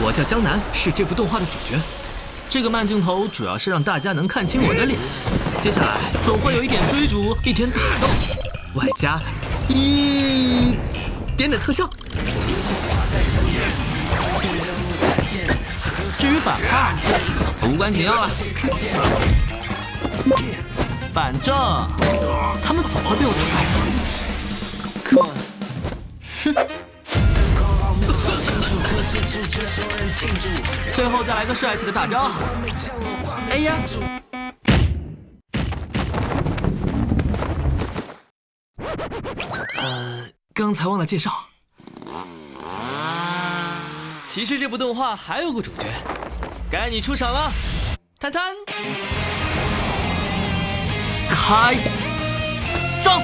我叫江南，是这部动画的主角。这个慢镜头主要是让大家能看清我的脸，接下来总会有一点追逐，一点打斗，外加一点点特效。至于反派，无关紧要了。反正他们总会被我打败的。哼。最后再来个帅气的大招！哎呀！刚才忘了介绍。其实这部动画还有个主角，该你出场了，探探，开张！